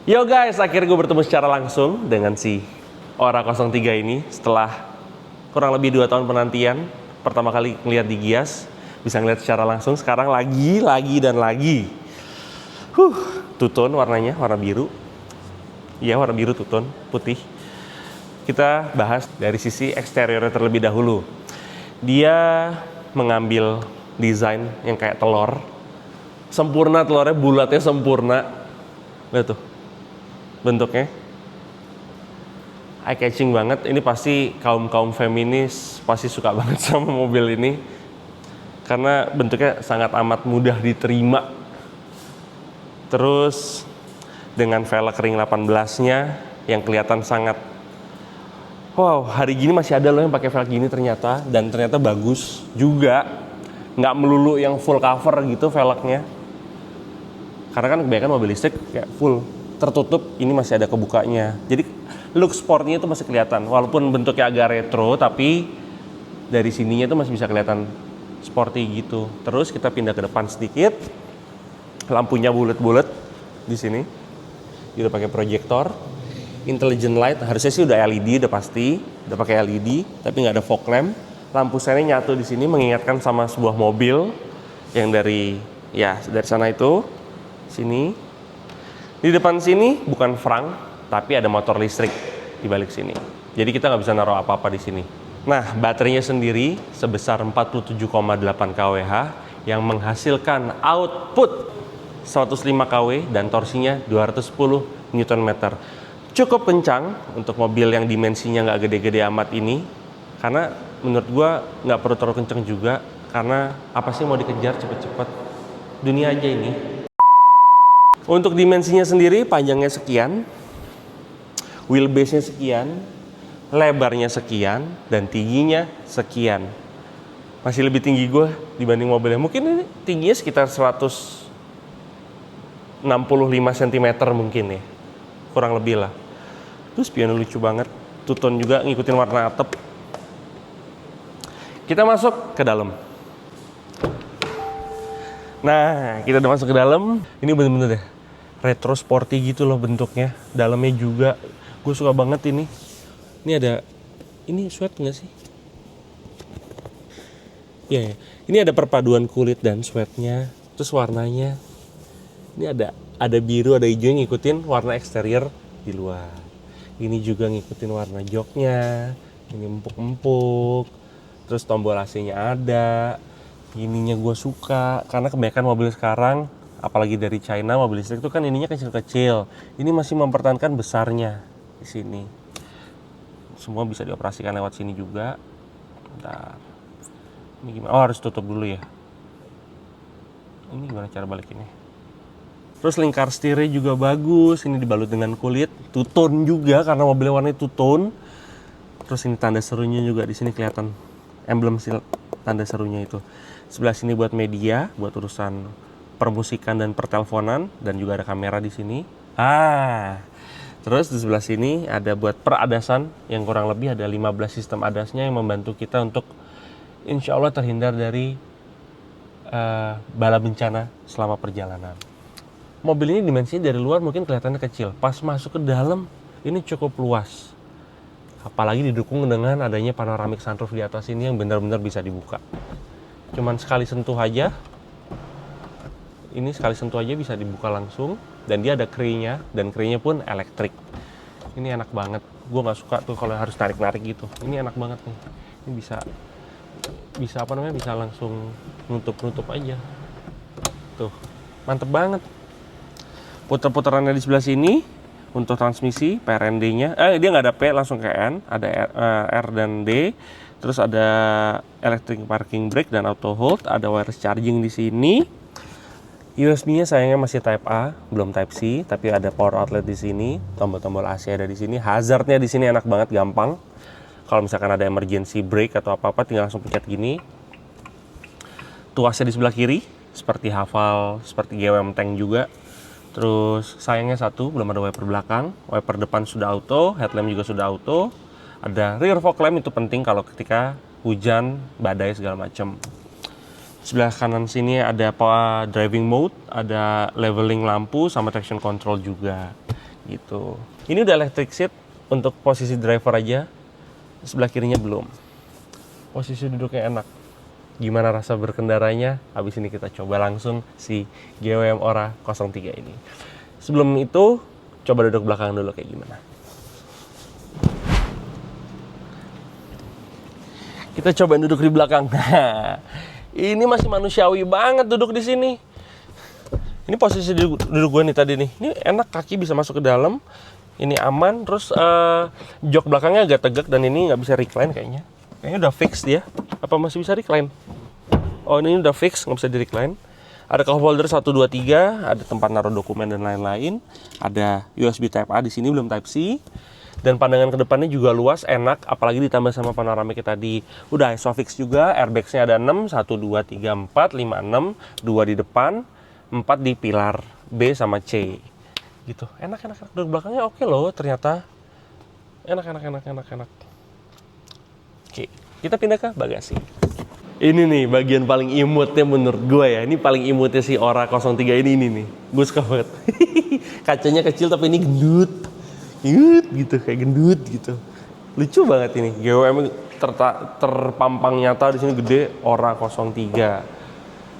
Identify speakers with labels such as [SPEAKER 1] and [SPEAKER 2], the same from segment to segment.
[SPEAKER 1] Yo guys, akhirnya gue bertemu secara langsung dengan si Aura 03 ini setelah kurang lebih 2 tahun penantian. Pertama kali ngeliat di Gias, bisa ngeliat secara langsung. Sekarang lagi dan lagi. Two-tone warnanya, warna biru. Iya, warna biru two-tone, putih. Kita bahas dari sisi eksteriornya terlebih dahulu. Dia mengambil desain yang kayak telur. Sempurna telurnya, bulatnya sempurna. Lihat tuh. Bentuknya eye catching banget. Ini pasti kaum feminis pasti suka banget sama mobil ini karena bentuknya sangat amat mudah diterima. Terus dengan velg ring 18-nya yang kelihatan sangat wow, hari gini masih ada loh yang pakai velg gini ternyata, dan ternyata bagus juga. Nggak melulu yang full cover gitu velgnya, karena kan kebanyakan mobil listrik kayak full tertutup, ini masih ada kebukanya. Jadi look sportnya itu masih kelihatan. Walaupun bentuknya agak retro, tapi dari sininya itu masih bisa kelihatan sporty gitu. Terus kita pindah ke depan sedikit. Lampunya bulat-bulat di sini. Dia udah pakai proyektor. Intelligent light, harusnya sih udah LED, udah pasti. Udah pakai LED, tapi nggak ada fog lamp. Lampu senya nyatu di sini mengingatkan sama sebuah mobil yang dari sana itu. Sini. Di depan sini bukan frunk, tapi ada motor listrik di balik sini. Jadi kita nggak bisa naruh apa-apa di sini. Nah, baterainya sendiri sebesar 47,8 kWh yang menghasilkan output 105 kW dan torsinya 210 Nm. Cukup kencang untuk mobil yang dimensinya nggak gede-gede amat ini, karena menurut gua nggak perlu terlalu kencang juga, karena apa sih mau dikejar cepet-cepet, dunia aja ini. Untuk dimensinya sendiri, panjangnya sekian, wheelbase-nya sekian, lebarnya sekian, dan tingginya sekian. Masih lebih tinggi gue dibanding mobilnya. Mungkin ini tingginya sekitar 165 cm mungkin ya, kurang lebih lah. Terus spionnya lucu banget, two-tone juga ngikutin warna atap. Kita masuk ke dalam. Nah, kita udah masuk ke dalam. Ini bener-bener deh retro sporty gitu loh bentuknya. Dalamnya juga gue suka banget ini. Ini ada, ini sweat nggak sih? Iya ya. Ini ada perpaduan kulit dan sweatnya. Terus warnanya ini ada biru, ada hijau yang ngikutin warna eksterior di luar. Ini juga ngikutin warna joknya. Ini empuk-empuk. Terus tombol AC-nya ada. Ininya gue suka karena kebanyakan mobil sekarang, apalagi dari China, mobil listrik itu kan ininya kecil-kecil. Ini masih mempertahankan besarnya di sini. Semua bisa dioperasikan lewat sini juga. Bentar. Ini gimana? Oh, harus tutup dulu ya. Ini gimana cara balikinnya? Terus lingkar setirnya juga bagus. Ini dibalut dengan kulit, two-tone juga karena mobilnya warnanya two-tone. Terus ini tanda serunya juga di sini kelihatan, emblem tanda serunya itu. Sebelah sini buat media, buat urusan permusikan dan perteleponan, dan juga ada kamera di sini. Terus di sebelah sini ada buat peradasan yang kurang lebih ada 15 sistem adasnya yang membantu kita untuk insya Allah terhindar dari bala bencana selama perjalanan. Mobil ini dimensinya dari luar mungkin kelihatannya kecil, pas masuk ke dalam ini cukup luas. Apalagi didukung dengan adanya panoramic sunroof di atas ini yang benar-benar bisa dibuka. Cuman sekali sentuh aja. Ini sekali sentuh aja bisa dibuka langsung, dan dia ada keynya, dan keynya pun elektrik. Ini enak banget. Gue nggak suka tuh kalau harus narik-narik gitu. Ini enak banget nih. Ini bisa apa namanya? Bisa langsung nutup aja. Tuh, mantep banget. Puter-puterannya di sebelah sini untuk transmisi PRND-nya. Dia nggak ada P, langsung ke N. Ada R dan D. Terus ada electric parking brake dan auto hold. Ada wireless charging di sini. USB-nya sayangnya masih Type A, belum Type C, tapi ada power outlet di sini, tombol-tombol AC ada di sini. Hazardnya di sini enak banget, gampang. Kalau misalkan ada emergency brake atau apa-apa, tinggal langsung pencet gini. Tuasnya di sebelah kiri, seperti Haval, seperti GWM Tank juga. Terus sayangnya satu, belum ada wiper belakang. Wiper depan sudah auto, headlamp juga sudah auto. Ada rear fog lamp, itu penting kalau ketika hujan, badai segala macam. Sebelah kanan sini ada power driving mode, ada leveling lampu sama traction control juga. gitu. Ini udah electric seat untuk posisi driver aja, sebelah kirinya belum. Posisi duduknya enak. Gimana rasa berkendaranya? Habis ini kita coba langsung si GWM Ora 03 ini. Sebelum itu, coba duduk belakang dulu kayak gimana. Kita coba duduk di belakang. Nah, ini masih manusiawi banget duduk di sini. Ini posisi duduk gue nih tadi nih. Ini enak, kaki bisa masuk ke dalam. Ini aman, terus jok belakangnya agak tegak dan ini nggak bisa recline kayaknya. Kayaknya udah fix dia. Apa masih bisa recline? Oh, ini udah fix, nggak bisa di recline. Ada cup holder 1, 2, 3, ada tempat naruh dokumen dan lain-lain. Ada USB Type A di sini, belum Type C. Dan pandangan ke depannya juga luas, enak, apalagi ditambah sama panoramik tadi. Udah ISOFIX juga, airbags-nya ada 6, 1, 2, 3, 4, 5, 6, 2 di depan, 4 di pilar B sama C. Gitu. Enak. Duduk belakangnya oke loh ternyata. Enak. Oke, kita pindah ke bagasi. Ini nih bagian paling imutnya menurut gue ya. Ini paling imutnya si Ora 03 ini nih. Gue suka banget. Kacanya kecil tapi ini gendut. Gitu, kayak gendut gitu. Lucu banget ini. GWM terpampang nyata di sini gede, Ora 03.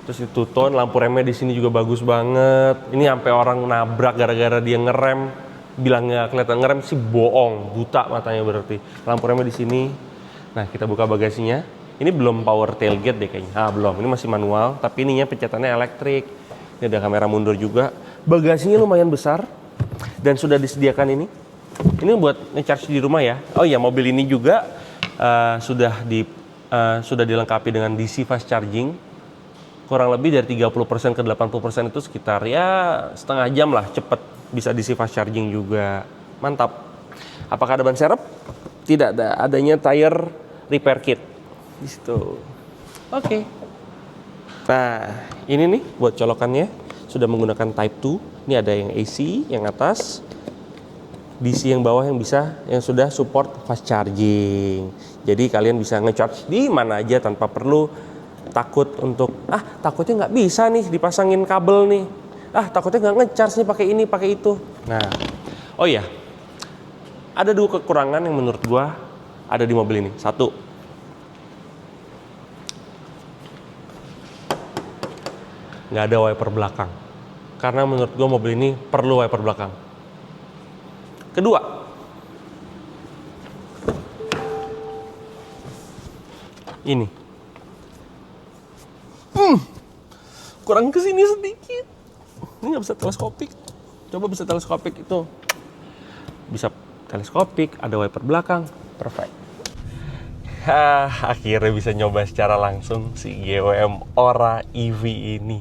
[SPEAKER 1] Terus itu tone, lampu remnya di sini juga bagus banget. Ini sampai orang nabrak gara-gara dia ngerem. Bilang nggak kelihatan ngerem sih bohong, buta matanya berarti. Lampu remnya di sini. Nah, kita buka bagasinya. Ini belum power tailgate deh kayaknya. Belum. Ini masih manual, tapi ininya pencetannya elektrik. Ini ada kamera mundur juga. Bagasinya lumayan besar dan sudah disediakan ini. Ini buat nge-charge di rumah ya. Oh iya, mobil ini juga sudah dilengkapi dengan DC fast charging. Kurang lebih dari 30% ke 80% itu sekitar ya setengah jam lah, cepet bisa DC fast charging juga. Mantap. Apakah ada ban serep? Tidak ada. Adanya tire repair kit di situ. Oke. Nah, ini nih buat colokannya sudah menggunakan Type 2. Ini ada yang AC yang atas, DC yang bawah yang sudah support fast charging. Jadi kalian bisa nge-charge di mana aja tanpa perlu takut untuk takutnya nggak bisa nih dipasangin kabel nih, takutnya nggak nge-charge nih pakai ini pakai itu. Nah, oh iya, ada 2 kekurangan yang menurut gua ada di mobil ini. 1, nggak ada wiper belakang, karena menurut gua mobil ini perlu wiper belakang. Kedua, ini kurang kesini sedikit. Ini nggak bisa teleskopik. Coba bisa teleskopik itu. Bisa teleskopik, ada wiper belakang, perfect. Akhirnya bisa nyoba secara langsung si GWM Ora EV ini.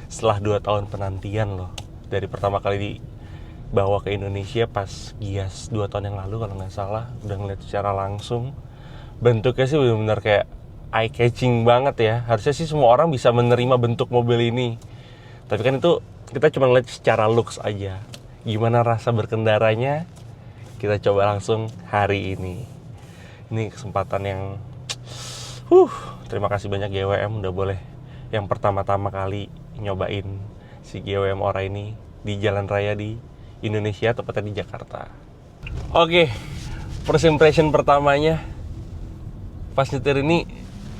[SPEAKER 1] Setelah 2 tahun penantian loh. Dari pertama kali dibawa ke Indonesia pas Gias 2 tahun yang lalu kalau nggak salah. Udah ngeliat secara langsung. Bentuknya sih benar-benar kayak eye catching banget ya. Harusnya sih semua orang bisa menerima bentuk mobil ini. Tapi kan itu kita cuma ngeliat secara looks aja. Gimana rasa berkendaranya? Kita coba langsung hari ini. Ini kesempatan yang terima kasih banyak GWM udah boleh yang pertama-tama kali nyobain si GWM Ora ini di jalan raya di Indonesia, tepatnya di Jakarta. Oke, first impression pertamanya pas nyetir ini,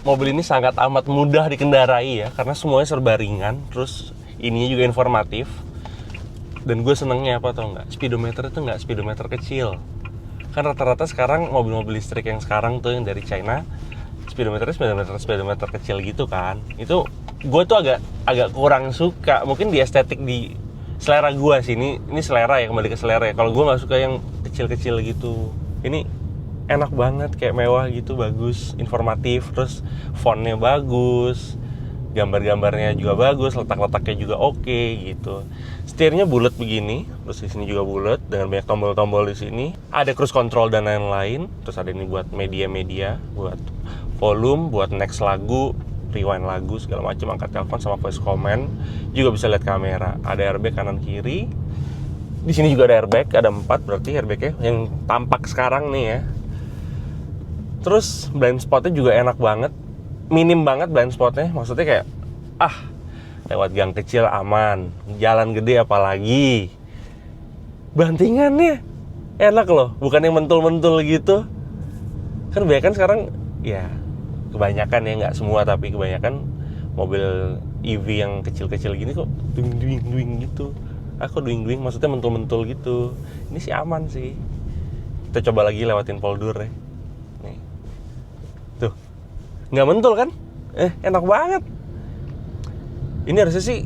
[SPEAKER 1] mobil ini sangat amat mudah dikendarai ya, karena semuanya serba ringan, terus ininya juga informatif. Dan gue senengnya apa tau nggak? Speedometer itu nggak speedometer kecil. Kan rata-rata sekarang mobil-mobil listrik yang sekarang tuh yang dari China, speedometer kecil gitu kan. Itu gue tuh agak kurang suka. Mungkin di estetik, di selera gue sih. Ini selera ya, kembali ke selera ya. Kalau gue nggak suka yang kecil-kecil gitu. Ini enak banget, kayak mewah gitu, bagus, informatif, terus fontnya bagus, gambar-gambarnya juga bagus, letak-letaknya juga oke gitu. Setirnya bulat begini, terus di sini juga bulat dengan banyak tombol-tombol di sini. Ada cruise control dan lain-lain. Terus ada ini buat media-media, buat volume, buat next lagu, rewind lagu segala macam, angkat telepon sama voice command. Juga bisa lihat kamera. Ada airbag kanan kiri. Di sini juga ada airbag, ada 4 berarti airbagnya yang tampak sekarang nih ya. Terus blind spotnya juga enak banget, minim banget blind spotnya, maksudnya kayak lewat gang kecil aman, jalan gede apalagi bantingannya enak loh, bukan yang mentul-mentul gitu. Kan kebanyakan sekarang ya, kebanyakan ya, nggak semua tapi kebanyakan mobil EV yang kecil-kecil gini kok duing-duing gitu. Aku duing-duing maksudnya mentul-mentul gitu. Ini sih aman sih. Kita coba lagi lewatin Poldur ya. Nih. Tuh. Nggak mentul kan? Enak banget. Ini harusnya sih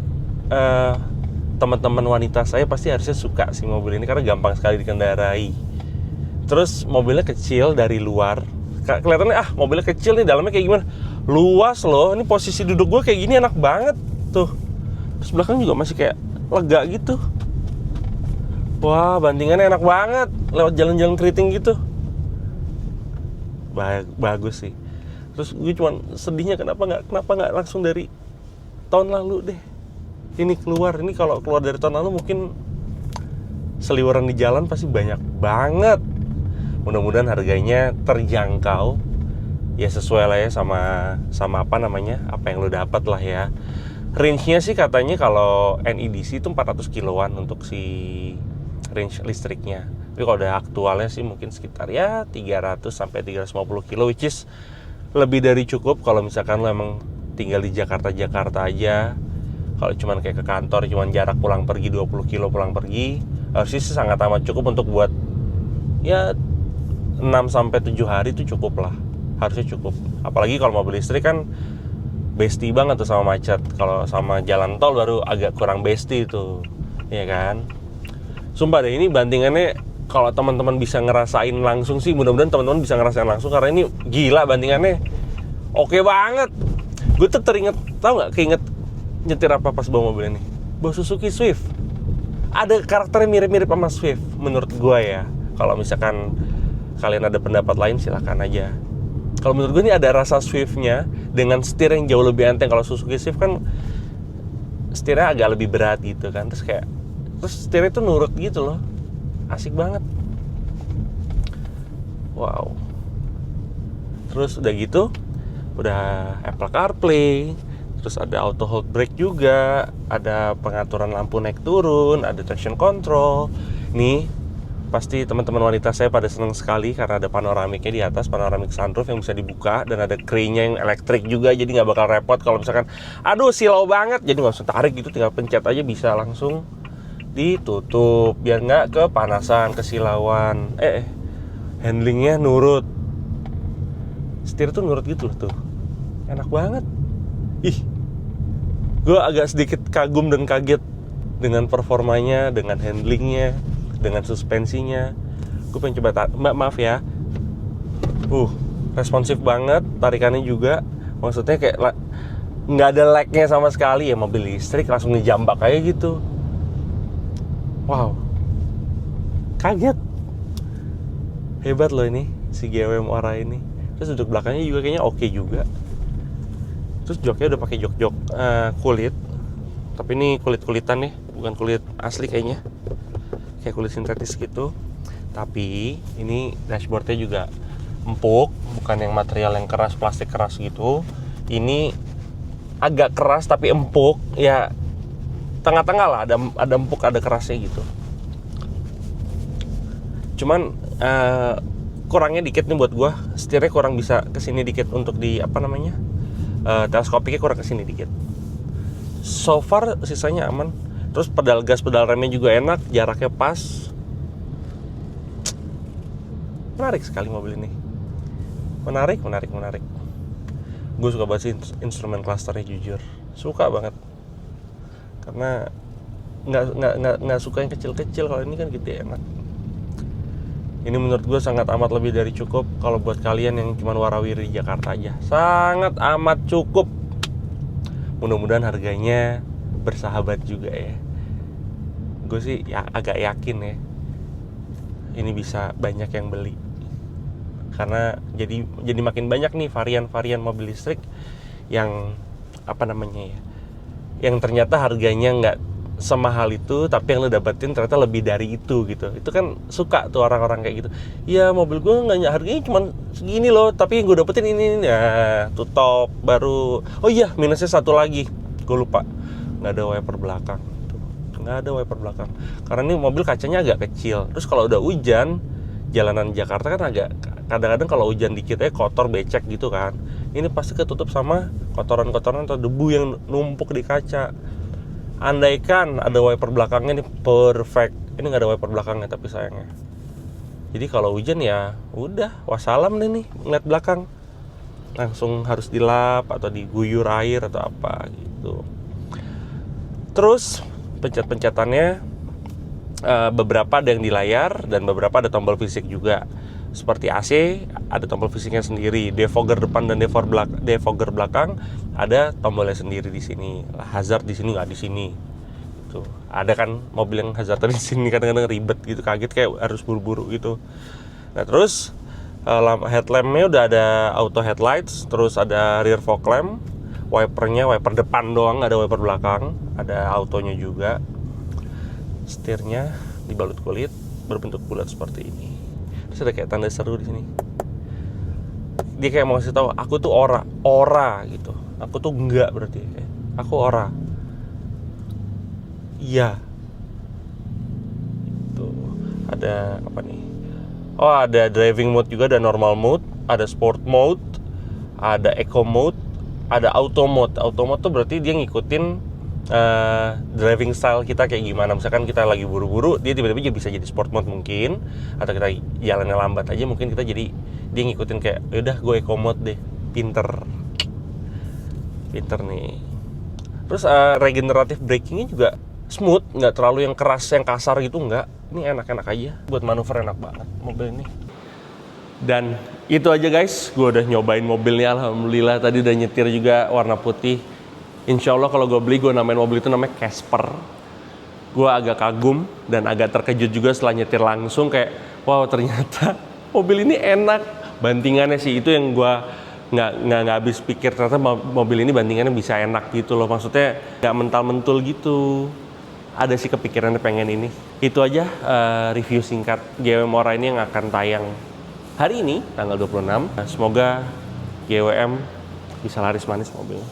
[SPEAKER 1] teman-teman wanita saya pasti harusnya suka sih mobil ini karena gampang sekali dikendarai. Terus mobilnya kecil dari luar. Kelihatannya mobilnya kecil nih, dalamnya kayak gimana? Luas loh. Ini posisi duduk gue kayak gini enak banget tuh. Terus belakang juga masih kayak lega gitu. Wah, bantingannya enak banget lewat jalan-jalan keriting gitu. Bagus sih. Terus gue cuman sedihnya kenapa nggak langsung dari tahun lalu deh. Ini keluar. Ini kalau keluar dari tahun lalu mungkin seliweran di jalan pasti banyak banget. Mudah-mudahan harganya terjangkau. Ya sesuai lah ya sama apa namanya, apa yang lo dapat lah ya. Range-nya sih katanya kalau NEDC itu 400 kiloan untuk si range listriknya. Tapi kalau udah aktualnya sih mungkin sekitar ya 300 sampai 350 kilo, which is lebih dari cukup kalau misalkan lo emang tinggal di Jakarta aja. Kalau cuman kayak ke kantor, cuman jarak pulang pergi 20 kilo pulang pergi, harusnya sih sangat amat cukup untuk buat ya 6 sampai 7 hari itu cukup lah. Harusnya cukup. Apalagi kalau mobil listrik kan bestie banget tuh sama macet. Kalau sama jalan tol baru agak kurang bestie tuh. Iya kan? Sumpah deh, ini bantingannya kalau teman-teman bisa ngerasain langsung sih, mudah-mudahan teman-teman bisa ngerasain langsung karena ini gila bantingannya. Oke banget. Gue tuh teringet, tau nggak, keinget nyetir apa pas bawa mobil ini? Bawa Suzuki Swift. Ada karakternya mirip-mirip sama Swift menurut gue ya. Kalau misalkan kalian ada pendapat lain silahkan aja. Kalau menurut gue ini ada rasa Swift-nya dengan setir yang jauh lebih enteng. Kalau Suzuki Swift kan setirnya agak lebih berat gitu kan. Terus setirnya itu nurut gitu loh. Asik banget. Wow. Terus udah gitu, udah Apple CarPlay, terus ada auto hold brake juga, ada pengaturan lampu naik turun, ada traction control. Nih pasti teman-teman wanita saya pada seneng sekali karena ada panoramiknya di atas, panoramic sunroof yang bisa dibuka, dan ada kreinya yang elektrik juga, jadi nggak bakal repot kalau misalkan aduh silau banget, jadi nggak usah tarik gitu, tinggal pencet aja bisa langsung ditutup biar nggak kepanasan, kesilauan. Handlingnya nurut, setir tuh nurut gitu loh tuh, enak banget. Gue agak sedikit kagum dan kaget dengan performanya, dengan handlingnya, dengan suspensinya. Gue pengen coba maaf ya. Responsif banget, tarikannya juga. Maksudnya kayak nggak ada lag-nya sama sekali ya, mobil listrik langsung ngejambak kayak gitu. Wow, kaget. Hebat loh ini si GW Muara ini. Terus duduk belakangnya juga kayaknya oke juga. Terus joknya udah pakai jok kulit, tapi ini kulit-kulitan nih, bukan kulit asli kayaknya. Kayak kulit sintetis gitu. Tapi ini dashboardnya juga empuk, bukan yang material yang keras, plastik keras gitu. Ini agak keras tapi empuk, ya tengah-tengah lah, ada empuk ada kerasnya gitu. Cuman kurangnya dikit nih buat gua, setirnya kurang bisa kesini dikit untuk di apa namanya, teleskopiknya kurang kesini dikit. So far sisanya aman. Terus pedal gas, pedal remnya juga enak, jaraknya pas. Menarik sekali mobil ini. Menarik. Gue suka banget instrumen clusternya, jujur. Suka banget. Karena nggak suka yang kecil-kecil, kalau ini kan gede enak. Ini menurut gue sangat amat lebih dari cukup kalau buat kalian yang cuma warawiri di Jakarta aja. Sangat amat cukup. Mudah-mudahan harganya bersahabat juga ya. Gue sih ya agak yakin ya ini bisa banyak yang beli, karena jadi makin banyak nih varian-varian mobil listrik yang apa namanya ya, yang ternyata harganya nggak semahal itu, tapi yang lo dapetin ternyata lebih dari itu gitu. Itu kan suka tuh orang-orang kayak gitu. Ya mobil gue nggak, harganya cuma segini loh, tapi yang gue dapetin ini. Nah tuh top baru. Oh iya, minusnya satu lagi, gue lupa, nggak ada wiper belakang tuh. nggak ada wiper belakang. Karena ini mobil kacanya agak kecil. Terus kalau udah hujan, jalanan Jakarta kan agak kadang-kadang kalau hujan dikit aja kotor becek gitu kan. Ini pasti ketutup sama kotoran-kotoran atau debu yang numpuk di kaca. Andaikan ada wiper belakangnya ini perfect. Ini nggak ada wiper belakangnya tapi sayangnya. Jadi kalau hujan ya udah wassalam deh nih ngeliat belakang. Langsung harus dilap atau diguyur air atau apa gitu. Terus pencet-pencetannya beberapa ada yang di layar dan beberapa ada tombol fisik juga. Seperti AC ada tombol fisiknya sendiri, defogger depan dan defogger belakang ada tombolnya sendiri di sini. Hazard di sini nggak di sini. Tuh, ada kan mobil yang hazard di sini kadang-kadang ribet gitu, kaget kayak harus buru-buru gitu. Nah terus headlampnya udah ada auto headlights, terus ada rear fog lamp, wipernya wiper depan doang, nggak ada wiper belakang, ada autonya juga. Setirnya dibalut kulit berbentuk bulat seperti ini. Terus ada kayak tanda seru di sini. Dia kayak mau kasih tahu aku tuh ora gitu. Aku tuh enggak berarti. Aku ora. Iya. Tuh ada apa nih? Oh ada driving mode juga, ada normal mode, ada sport mode, ada eco mode, ada auto mode. Auto mode tuh berarti dia ngikutin driving style kita kayak gimana. Misalkan kita lagi buru-buru, dia tiba-tiba bisa jadi sport mode mungkin, atau kita jalannya lambat aja mungkin kita jadi dia ngikutin kayak yaudah gue eco mode deh. Pinter nih. Terus regenerative brakingnya juga smooth, nggak terlalu yang keras yang kasar gitu, nggak. Ini enak-enak aja, buat manuver enak banget mobil ini. Dan itu aja guys, gue udah nyobain mobil ini, alhamdulillah. Tadi udah nyetir juga warna putih. Insya Allah kalau gue beli, gue namain mobil itu namanya Casper. Gue agak kagum dan agak terkejut juga setelah nyetir langsung, kayak wow ternyata mobil ini enak. Bantingannya sih itu yang gue nggak habis pikir, ternyata mobil ini bantingannya bisa enak gitu loh. Maksudnya nggak mental-mentul gitu. Ada sih kepikirannya pengen ini. Itu aja review singkat GWM Ora ini yang akan tayang hari ini tanggal 26. Semoga GWM bisa laris manis mobilnya.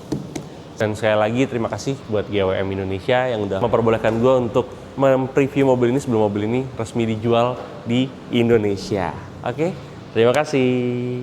[SPEAKER 1] Dan sekali lagi terima kasih buat GWM Indonesia yang udah memperbolehkan gue untuk mereview mobil ini sebelum mobil ini resmi dijual di Indonesia. Oke, terima kasih.